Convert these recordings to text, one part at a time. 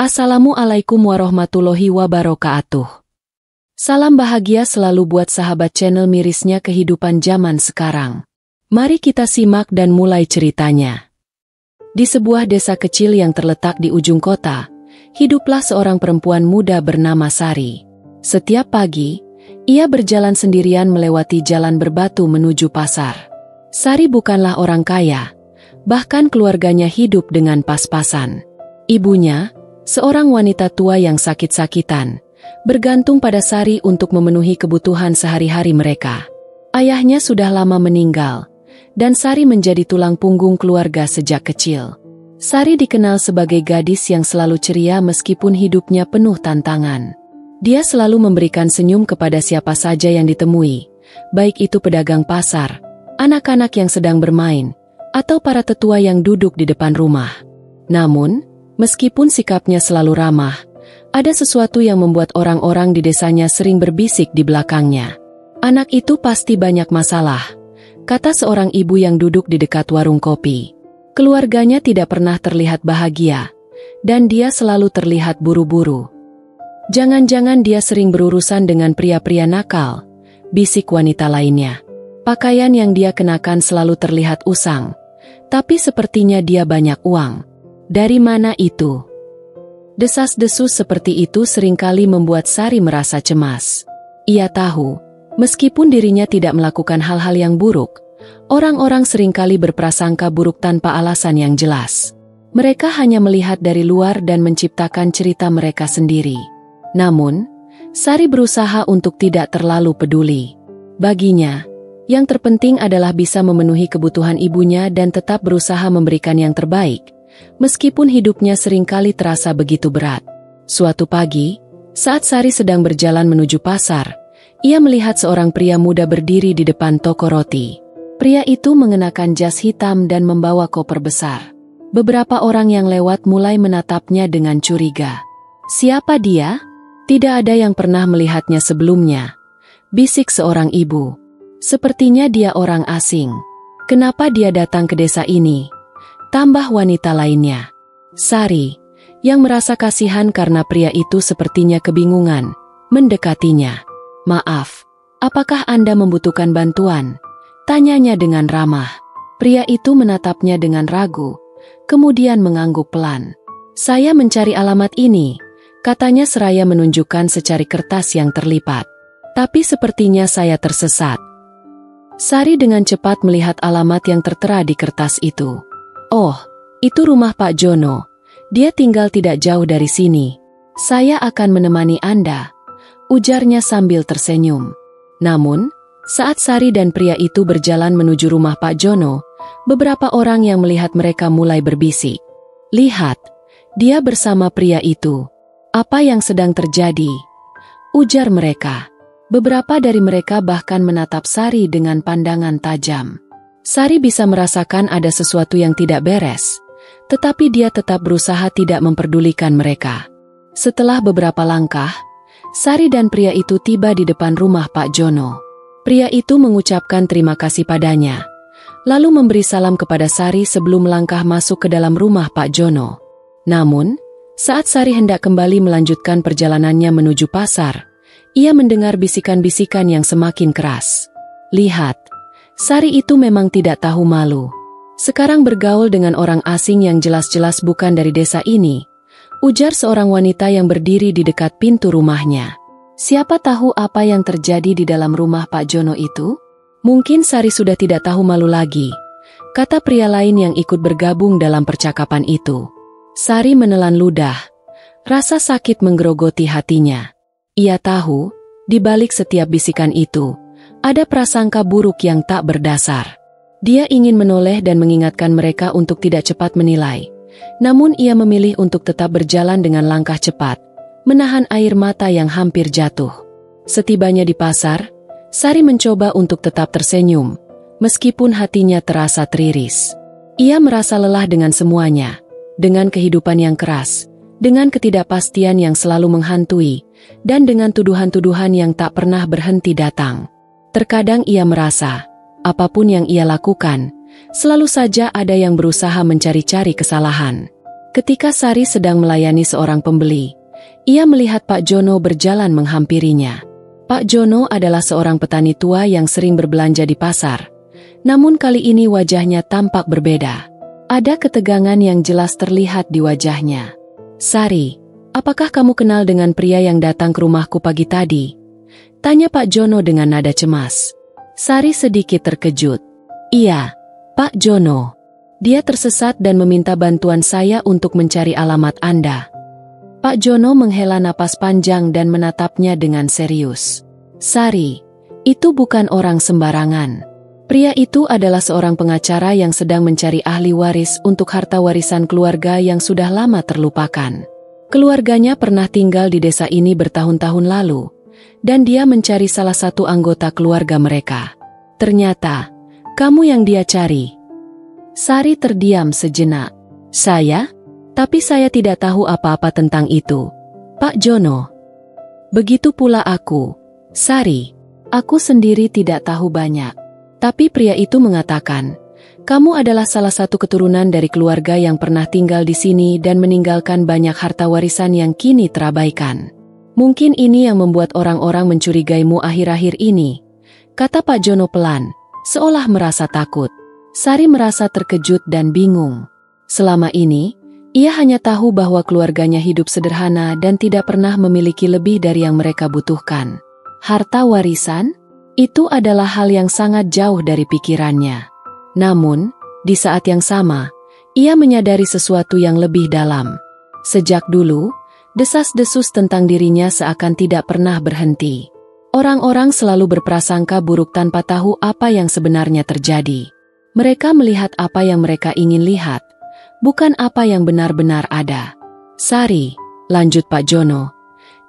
Assalamualaikum warahmatullahi wabarakatuh. Salam bahagia selalu buat sahabat channel mirisnya kehidupan zaman sekarang. Mari kita simak dan mulai ceritanya. Di sebuah desa kecil yang terletak di ujung kota, hiduplah seorang perempuan muda bernama Sari. Setiap pagi, ia berjalan sendirian melewati jalan berbatu menuju pasar. Sari bukanlah orang kaya, bahkan keluarganya hidup dengan pas-pasan. Ibunya, seorang wanita tua yang sakit-sakitan, bergantung pada Sari untuk memenuhi kebutuhan sehari-hari mereka. Ayahnya sudah lama meninggal, dan Sari menjadi tulang punggung keluarga sejak kecil. Sari dikenal sebagai gadis yang selalu ceria meskipun hidupnya penuh tantangan. Dia selalu memberikan senyum kepada siapa saja yang ditemui, baik itu pedagang pasar, anak-anak yang sedang bermain, atau para tetua yang duduk di depan rumah. Namun, meskipun sikapnya selalu ramah, ada sesuatu yang membuat orang-orang di desanya sering berbisik di belakangnya. "Anak itu pasti banyak masalah," kata seorang ibu yang duduk di dekat warung kopi. Keluarganya tidak pernah terlihat bahagia, dan dia selalu terlihat buru-buru. "Jangan-jangan dia sering berurusan dengan pria-pria nakal," bisik wanita lainnya. Pakaian yang dia kenakan selalu terlihat usang, tapi sepertinya dia banyak uang. "Dari mana itu?" Desas-desus seperti itu seringkali membuat Sari merasa cemas. Ia tahu, meskipun dirinya tidak melakukan hal-hal yang buruk, orang-orang seringkali berprasangka buruk tanpa alasan yang jelas. Mereka hanya melihat dari luar dan menciptakan cerita mereka sendiri. Namun, Sari berusaha untuk tidak terlalu peduli. Baginya, yang terpenting adalah bisa memenuhi kebutuhan ibunya dan tetap berusaha memberikan yang terbaik, meskipun hidupnya seringkali terasa begitu berat. Suatu pagi, saat Sari sedang berjalan menuju pasar, ia melihat seorang pria muda berdiri di depan toko roti. Pria itu mengenakan jas hitam dan membawa koper besar. Beberapa orang yang lewat mulai menatapnya dengan curiga. "Siapa dia? Tidak ada yang pernah melihatnya sebelumnya," bisik seorang ibu. "Sepertinya dia orang asing. Kenapa dia datang ke desa ini?" tambah wanita lainnya. Sari, yang merasa kasihan karena pria itu sepertinya kebingungan, mendekatinya. "Maaf, apakah Anda membutuhkan bantuan?" tanyanya dengan ramah. Pria itu menatapnya dengan ragu, kemudian mengangguk pelan. "Saya mencari alamat ini," katanya seraya menunjukkan secari kertas yang terlipat. "Tapi sepertinya saya tersesat." Sari dengan cepat melihat alamat yang tertera di kertas itu. "Oh, itu rumah Pak Jono. Dia tinggal tidak jauh dari sini. Saya akan menemani Anda," ujarnya sambil tersenyum. Namun, saat Sari dan pria itu berjalan menuju rumah Pak Jono, beberapa orang yang melihat mereka mulai berbisik. "Lihat, dia bersama pria itu. Apa yang sedang terjadi?" ujar mereka. Beberapa dari mereka bahkan menatap Sari dengan pandangan tajam. Sari bisa merasakan ada sesuatu yang tidak beres, tetapi dia tetap berusaha tidak memperdulikan mereka. Setelah beberapa langkah, Sari dan pria itu tiba di depan rumah Pak Jono. Pria itu mengucapkan terima kasih padanya, lalu memberi salam kepada Sari sebelum melangkah masuk ke dalam rumah Pak Jono. Namun, saat Sari hendak kembali melanjutkan perjalanannya menuju pasar, ia mendengar bisikan-bisikan yang semakin keras. "Lihat, Sari itu memang tidak tahu malu. Sekarang bergaul dengan orang asing yang jelas-jelas bukan dari desa ini," ujar seorang wanita yang berdiri di dekat pintu rumahnya. Siapa tahu apa yang terjadi di dalam rumah Pak Jono itu? "Mungkin Sari sudah tidak tahu malu lagi," kata pria lain yang ikut bergabung dalam percakapan itu. Sari menelan ludah. Rasa sakit menggerogoti hatinya. Ia tahu, di balik setiap bisikan itu, ada prasangka buruk yang tak berdasar. Dia ingin menoleh dan mengingatkan mereka untuk tidak cepat menilai. Namun ia memilih untuk tetap berjalan dengan langkah cepat, menahan air mata yang hampir jatuh. Setibanya di pasar, Sari mencoba untuk tetap tersenyum, meskipun hatinya terasa teriris. Ia merasa lelah dengan semuanya, dengan kehidupan yang keras, dengan ketidakpastian yang selalu menghantui, dan dengan tuduhan-tuduhan yang tak pernah berhenti datang. Terkadang ia merasa, apapun yang ia lakukan, selalu saja ada yang berusaha mencari-cari kesalahan. Ketika Sari sedang melayani seorang pembeli, ia melihat Pak Jono berjalan menghampirinya. Pak Jono adalah seorang petani tua yang sering berbelanja di pasar. Namun kali ini wajahnya tampak berbeda. Ada ketegangan yang jelas terlihat di wajahnya. "Sari, apakah kamu kenal dengan pria yang datang ke rumahku pagi tadi?" tanya Pak Jono dengan nada cemas. Sari sedikit terkejut. "Iya, Pak Jono. Dia tersesat dan meminta bantuan saya untuk mencari alamat Anda." Pak Jono menghela napas panjang dan menatapnya dengan serius. "Sari, itu bukan orang sembarangan. Pria itu adalah seorang pengacara yang sedang mencari ahli waris untuk harta warisan keluarga yang sudah lama terlupakan. Keluarganya pernah tinggal di desa ini bertahun-tahun lalu, dan dia mencari salah satu anggota keluarga mereka. Ternyata, kamu yang dia cari." Sari terdiam sejenak. "Saya? Tapi saya tidak tahu apa-apa tentang itu, Pak Jono." "Begitu pula aku, Sari. Aku sendiri tidak tahu banyak. Tapi pria itu mengatakan, kamu adalah salah satu keturunan dari keluarga yang pernah tinggal di sini dan meninggalkan banyak harta warisan yang kini terabaikan. Mungkin ini yang membuat orang-orang mencurigaimu akhir-akhir ini," kata Pak Jono pelan, seolah merasa takut. Sari merasa terkejut dan bingung. Selama ini, ia hanya tahu bahwa keluarganya hidup sederhana dan tidak pernah memiliki lebih dari yang mereka butuhkan. Harta warisan? Itu adalah hal yang sangat jauh dari pikirannya. Namun, di saat yang sama, ia menyadari sesuatu yang lebih dalam. Sejak dulu, desas-desus tentang dirinya seakan tidak pernah berhenti. Orang-orang selalu berprasangka buruk tanpa tahu apa yang sebenarnya terjadi. Mereka melihat apa yang mereka ingin lihat, bukan apa yang benar-benar ada. "Sari," lanjut Pak Jono,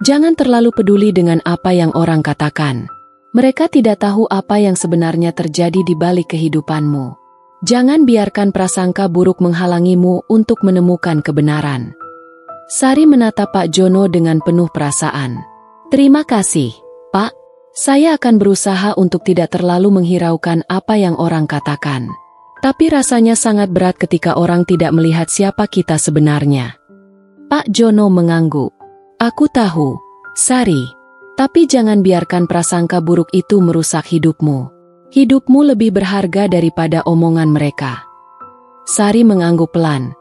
"jangan terlalu peduli dengan apa yang orang katakan. Mereka tidak tahu apa yang sebenarnya terjadi di balik kehidupanmu. Jangan biarkan prasangka buruk menghalangimu untuk menemukan kebenaran." Sari menatap Pak Jono dengan penuh perasaan. "Terima kasih, Pak. Saya akan berusaha untuk tidak terlalu menghiraukan apa yang orang katakan. Tapi rasanya sangat berat ketika orang tidak melihat siapa kita sebenarnya." Pak Jono mengangguk. "Aku tahu, Sari. Tapi jangan biarkan prasangka buruk itu merusak hidupmu. Hidupmu lebih berharga daripada omongan mereka." Sari mengangguk pelan,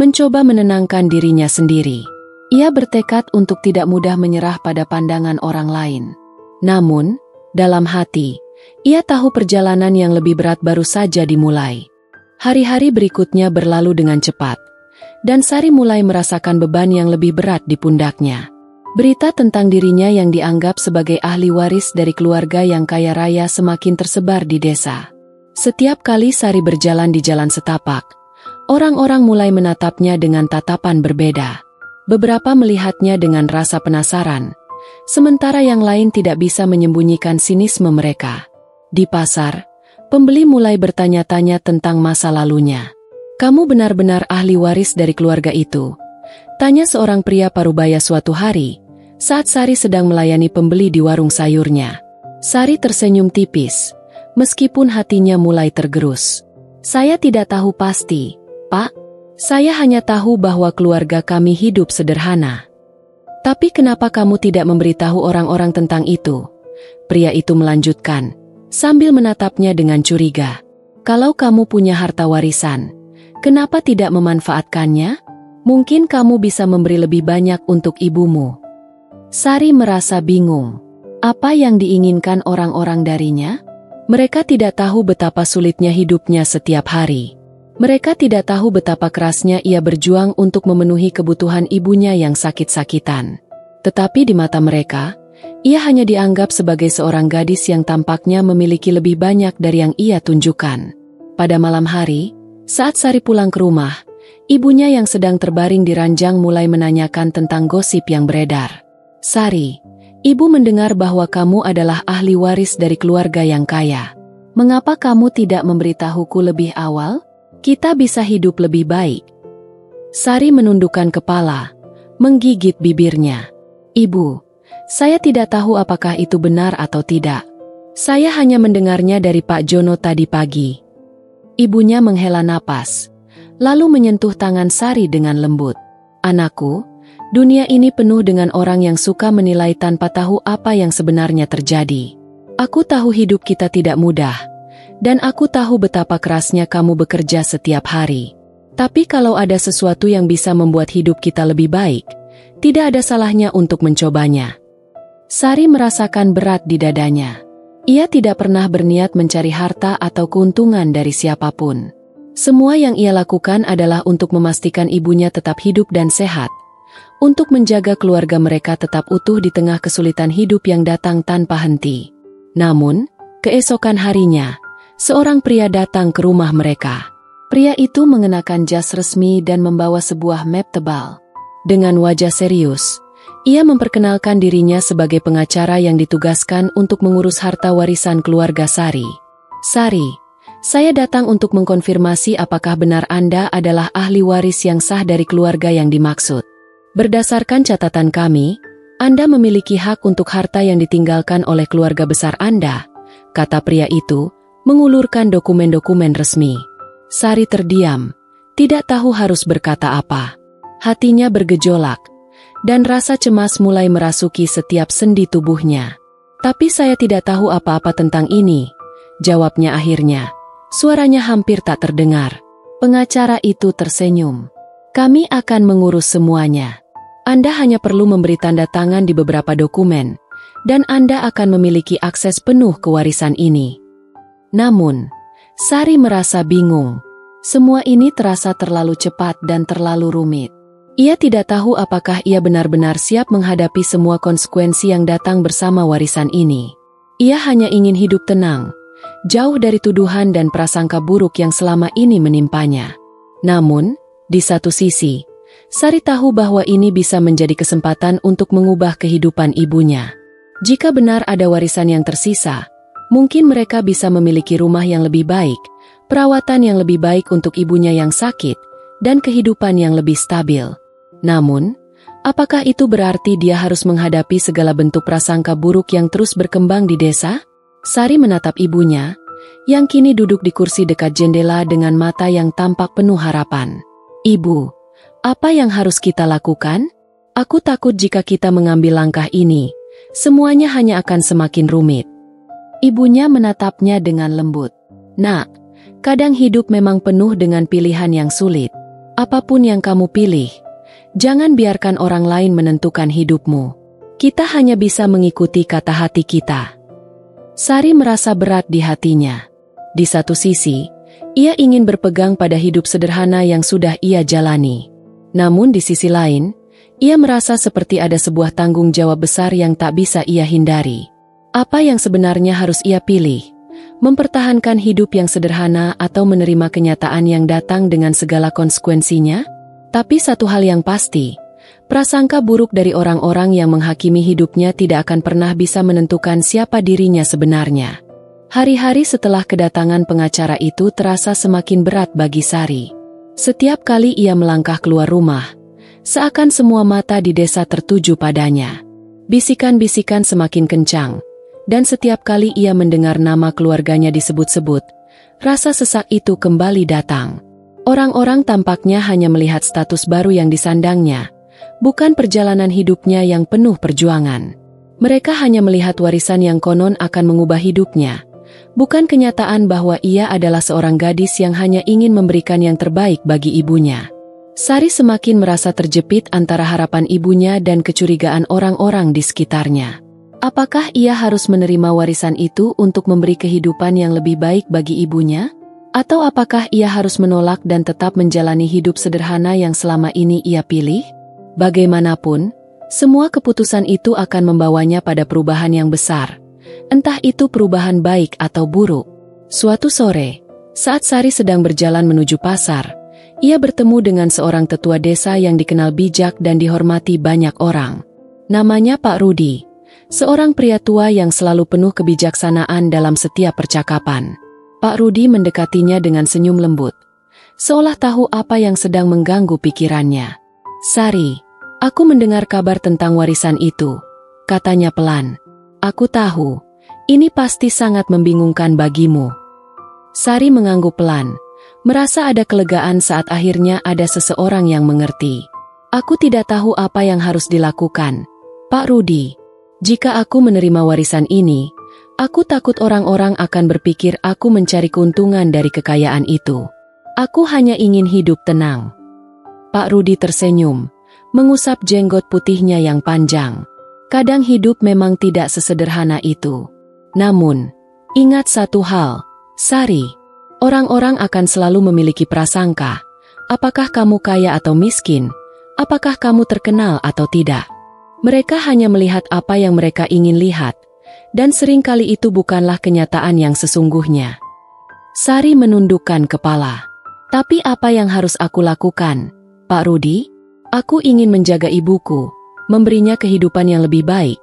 mencoba menenangkan dirinya sendiri. Ia bertekad untuk tidak mudah menyerah pada pandangan orang lain. Namun, dalam hati, ia tahu perjalanan yang lebih berat baru saja dimulai. Hari-hari berikutnya berlalu dengan cepat, dan Sari mulai merasakan beban yang lebih berat di pundaknya. Berita tentang dirinya yang dianggap sebagai ahli waris dari keluarga yang kaya raya semakin tersebar di desa. Setiap kali Sari berjalan di jalan setapak, orang-orang mulai menatapnya dengan tatapan berbeda. Beberapa melihatnya dengan rasa penasaran, sementara yang lain tidak bisa menyembunyikan sinisme mereka. Di pasar, pembeli mulai bertanya-tanya tentang masa lalunya. "Kamu benar-benar ahli waris dari keluarga itu?" tanya seorang pria parubaya suatu hari, saat Sari sedang melayani pembeli di warung sayurnya. Sari tersenyum tipis, meskipun hatinya mulai tergerus. "Saya tidak tahu pasti, Pak. Saya hanya tahu bahwa keluarga kami hidup sederhana." "Tapi kenapa kamu tidak memberitahu orang-orang tentang itu?" pria itu melanjutkan, sambil menatapnya dengan curiga. "Kalau kamu punya harta warisan, kenapa tidak memanfaatkannya? Mungkin kamu bisa memberi lebih banyak untuk ibumu." Sari merasa bingung. Apa yang diinginkan orang-orang darinya? Mereka tidak tahu betapa sulitnya hidupnya setiap hari. Mereka tidak tahu betapa kerasnya ia berjuang untuk memenuhi kebutuhan ibunya yang sakit-sakitan. Tetapi di mata mereka, ia hanya dianggap sebagai seorang gadis yang tampaknya memiliki lebih banyak dari yang ia tunjukkan. Pada malam hari, saat Sari pulang ke rumah, ibunya yang sedang terbaring di ranjang mulai menanyakan tentang gosip yang beredar. "Sari, ibu mendengar bahwa kamu adalah ahli waris dari keluarga yang kaya. Mengapa kamu tidak memberitahuku lebih awal? Kita bisa hidup lebih baik." Sari menundukkan kepala, menggigit bibirnya. "Ibu, saya tidak tahu apakah itu benar atau tidak. Saya hanya mendengarnya dari Pak Jono tadi pagi." Ibunya menghela napas, lalu menyentuh tangan Sari dengan lembut. Anakku, dunia ini penuh dengan orang yang suka menilai tanpa tahu apa yang sebenarnya terjadi. Aku tahu hidup kita tidak mudah, dan aku tahu betapa kerasnya kamu bekerja setiap hari. Tapi kalau ada sesuatu yang bisa membuat hidup kita lebih baik, tidak ada salahnya untuk mencobanya. Sari merasakan berat di dadanya. Ia tidak pernah berniat mencari harta atau keuntungan dari siapapun. Semua yang ia lakukan adalah untuk memastikan ibunya tetap hidup dan sehat, untuk menjaga keluarga mereka tetap utuh di tengah kesulitan hidup yang datang tanpa henti. Namun, keesokan harinya, seorang pria datang ke rumah mereka. Pria itu mengenakan jas resmi dan membawa sebuah map tebal. Dengan wajah serius, ia memperkenalkan dirinya sebagai pengacara yang ditugaskan untuk mengurus harta warisan keluarga Sari. Sari, saya datang untuk mengkonfirmasi apakah benar Anda adalah ahli waris yang sah dari keluarga yang dimaksud. Berdasarkan catatan kami, Anda memiliki hak untuk harta yang ditinggalkan oleh keluarga besar Anda, kata pria itu, mengulurkan dokumen-dokumen resmi. Sari terdiam, tidak tahu harus berkata apa. Hatinya bergejolak, dan rasa cemas mulai merasuki setiap sendi tubuhnya. Tapi saya tidak tahu apa-apa tentang ini, jawabnya akhirnya. Suaranya hampir tak terdengar. Pengacara itu tersenyum. Kami akan mengurus semuanya. Anda hanya perlu memberi tanda tangan di beberapa dokumen, dan Anda akan memiliki akses penuh ke warisan ini. Namun, Sari merasa bingung. Semua ini terasa terlalu cepat dan terlalu rumit. Ia tidak tahu apakah ia benar-benar siap menghadapi semua konsekuensi yang datang bersama warisan ini. Ia hanya ingin hidup tenang, jauh dari tuduhan dan prasangka buruk yang selama ini menimpanya. Namun, di satu sisi, Sari tahu bahwa ini bisa menjadi kesempatan untuk mengubah kehidupan ibunya. Jika benar ada warisan yang tersisa, mungkin mereka bisa memiliki rumah yang lebih baik, perawatan yang lebih baik untuk ibunya yang sakit, dan kehidupan yang lebih stabil. Namun, apakah itu berarti dia harus menghadapi segala bentuk prasangka buruk yang terus berkembang di desa? Sari menatap ibunya, yang kini duduk di kursi dekat jendela dengan mata yang tampak penuh harapan. Ibu, apa yang harus kita lakukan? Aku takut jika kita mengambil langkah ini, semuanya hanya akan semakin rumit. Ibunya menatapnya dengan lembut. Nak, kadang hidup memang penuh dengan pilihan yang sulit. Apapun yang kamu pilih, jangan biarkan orang lain menentukan hidupmu. Kita hanya bisa mengikuti kata hati kita. Sari merasa berat di hatinya. Di satu sisi, ia ingin berpegang pada hidup sederhana yang sudah ia jalani. Namun di sisi lain, ia merasa seperti ada sebuah tanggung jawab besar yang tak bisa ia hindari. Apa yang sebenarnya harus ia pilih? Mempertahankan hidup yang sederhana atau menerima kenyataan yang datang dengan segala konsekuensinya? Tapi satu hal yang pasti, prasangka buruk dari orang-orang yang menghakimi hidupnya tidak akan pernah bisa menentukan siapa dirinya sebenarnya. Hari-hari setelah kedatangan pengacara itu terasa semakin berat bagi Sari. Setiap kali ia melangkah keluar rumah, seakan semua mata di desa tertuju padanya. Bisikan-bisikan semakin kencang, dan setiap kali ia mendengar nama keluarganya disebut-sebut, rasa sesak itu kembali datang. Orang-orang tampaknya hanya melihat status baru yang disandangnya, bukan perjalanan hidupnya yang penuh perjuangan. Mereka hanya melihat warisan yang konon akan mengubah hidupnya, bukan kenyataan bahwa ia adalah seorang gadis yang hanya ingin memberikan yang terbaik bagi ibunya. Sari semakin merasa terjepit antara harapan ibunya dan kecurigaan orang-orang di sekitarnya. Apakah ia harus menerima warisan itu untuk memberi kehidupan yang lebih baik bagi ibunya? Atau apakah ia harus menolak dan tetap menjalani hidup sederhana yang selama ini ia pilih? Bagaimanapun, semua keputusan itu akan membawanya pada perubahan yang besar. Entah itu perubahan baik atau buruk. Suatu sore, saat Sari sedang berjalan menuju pasar, ia bertemu dengan seorang tetua desa yang dikenal bijak dan dihormati banyak orang. Namanya Pak Rudi, seorang pria tua yang selalu penuh kebijaksanaan dalam setiap percakapan. Pak Rudi mendekatinya dengan senyum lembut, seolah tahu apa yang sedang mengganggu pikirannya. Sari, aku mendengar kabar tentang warisan itu, katanya pelan. Aku tahu, ini pasti sangat membingungkan bagimu. Sari mengangguk pelan, Merasa ada kelegaan saat akhirnya ada seseorang yang mengerti. Aku tidak tahu apa yang harus dilakukan, Pak Rudi. Jika aku menerima warisan ini, aku takut orang-orang akan berpikir aku mencari keuntungan dari kekayaan itu. Aku hanya ingin hidup tenang. Pak Rudi tersenyum, mengusap jenggot putihnya yang panjang. Kadang hidup memang tidak sesederhana itu. Namun, ingat satu hal, Sari. Orang-orang akan selalu memiliki prasangka. Apakah kamu kaya atau miskin? Apakah kamu terkenal atau tidak? Mereka hanya melihat apa yang mereka ingin lihat, dan seringkali itu bukanlah kenyataan yang sesungguhnya. Sari menundukkan kepala. Tapi apa yang harus aku lakukan, Pak Rudi? Aku ingin menjaga ibuku, memberinya kehidupan yang lebih baik,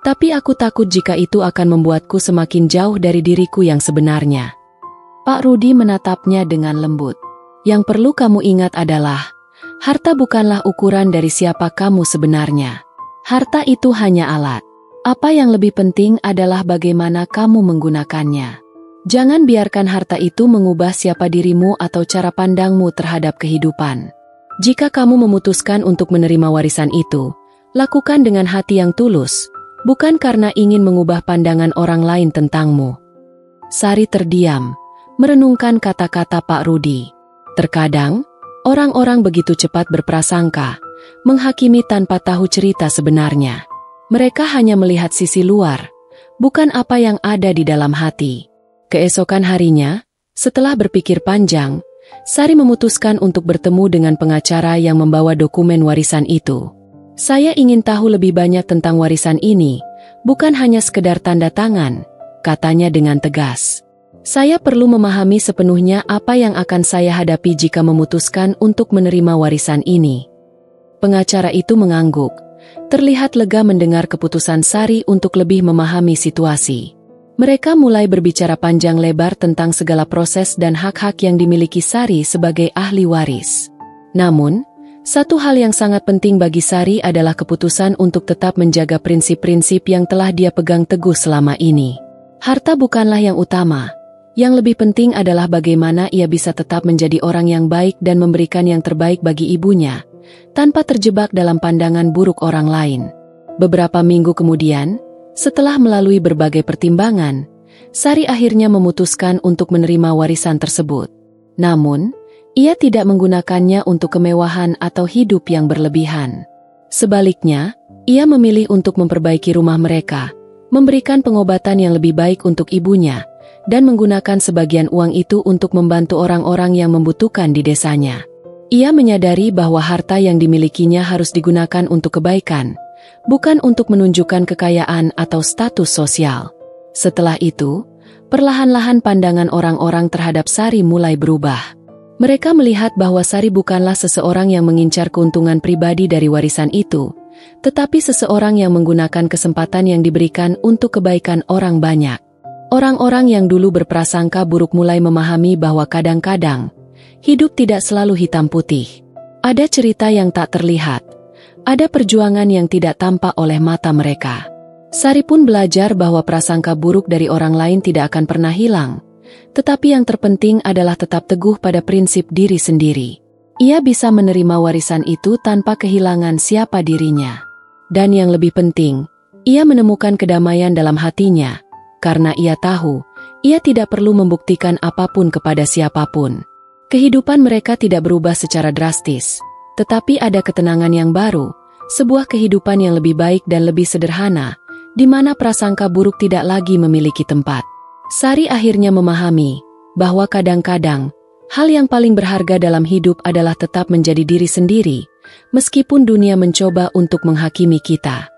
tapi aku takut jika itu akan membuatku semakin jauh dari diriku yang sebenarnya. Pak Rudi menatapnya dengan lembut. Yang perlu kamu ingat adalah, harta bukanlah ukuran dari siapa kamu sebenarnya. Harta itu hanya alat. Apa yang lebih penting adalah bagaimana kamu menggunakannya. Jangan biarkan harta itu mengubah siapa dirimu atau cara pandangmu terhadap kehidupan. Jika kamu memutuskan untuk menerima warisan itu, lakukan dengan hati yang tulus, bukan karena ingin mengubah pandangan orang lain tentangmu. Sari terdiam, merenungkan kata-kata Pak Rudi. Terkadang, orang-orang begitu cepat berprasangka, menghakimi tanpa tahu cerita sebenarnya. Mereka hanya melihat sisi luar, bukan apa yang ada di dalam hati. Keesokan harinya, setelah berpikir panjang, Sari memutuskan untuk bertemu dengan pengacara yang membawa dokumen warisan itu. Saya ingin tahu lebih banyak tentang warisan ini, bukan hanya sekedar tanda tangan, katanya dengan tegas. Saya perlu memahami sepenuhnya apa yang akan saya hadapi jika memutuskan untuk menerima warisan ini. Pengacara itu mengangguk, terlihat lega mendengar keputusan Sari untuk lebih memahami situasi. Mereka mulai berbicara panjang lebar tentang segala proses dan hak-hak yang dimiliki Sari sebagai ahli waris. Namun, satu hal yang sangat penting bagi Sari adalah keputusan untuk tetap menjaga prinsip-prinsip yang telah dia pegang teguh selama ini. Harta bukanlah yang utama. Yang lebih penting adalah bagaimana ia bisa tetap menjadi orang yang baik dan memberikan yang terbaik bagi ibunya, tanpa terjebak dalam pandangan buruk orang lain. Beberapa minggu kemudian, setelah melalui berbagai pertimbangan, Sari akhirnya memutuskan untuk menerima warisan tersebut. Namun, ia tidak menggunakannya untuk kemewahan atau hidup yang berlebihan. Sebaliknya, ia memilih untuk memperbaiki rumah mereka, memberikan pengobatan yang lebih baik untuk ibunya, dan menggunakan sebagian uang itu untuk membantu orang-orang yang membutuhkan di desanya. Ia menyadari bahwa harta yang dimilikinya harus digunakan untuk kebaikan, bukan untuk menunjukkan kekayaan atau status sosial. Setelah itu, perlahan-lahan pandangan orang-orang terhadap Sari mulai berubah. Mereka melihat bahwa Sari bukanlah seseorang yang mengincar keuntungan pribadi dari warisan itu, tetapi seseorang yang menggunakan kesempatan yang diberikan untuk kebaikan orang banyak. Orang-orang yang dulu berprasangka buruk mulai memahami bahwa kadang-kadang, hidup tidak selalu hitam putih. Ada cerita yang tak terlihat, ada perjuangan yang tidak tampak oleh mata mereka. Sari pun belajar bahwa prasangka buruk dari orang lain tidak akan pernah hilang, tetapi yang terpenting adalah tetap teguh pada prinsip diri sendiri. Ia bisa menerima warisan itu tanpa kehilangan siapa dirinya. Dan yang lebih penting, ia menemukan kedamaian dalam hatinya, karena ia tahu, ia tidak perlu membuktikan apapun kepada siapapun. Kehidupan mereka tidak berubah secara drastis, tetapi ada ketenangan yang baru, sebuah kehidupan yang lebih baik dan lebih sederhana, di mana prasangka buruk tidak lagi memiliki tempat. Sari akhirnya memahami bahwa kadang-kadang, hal yang paling berharga dalam hidup adalah tetap menjadi diri sendiri, meskipun dunia mencoba untuk menghakimi kita.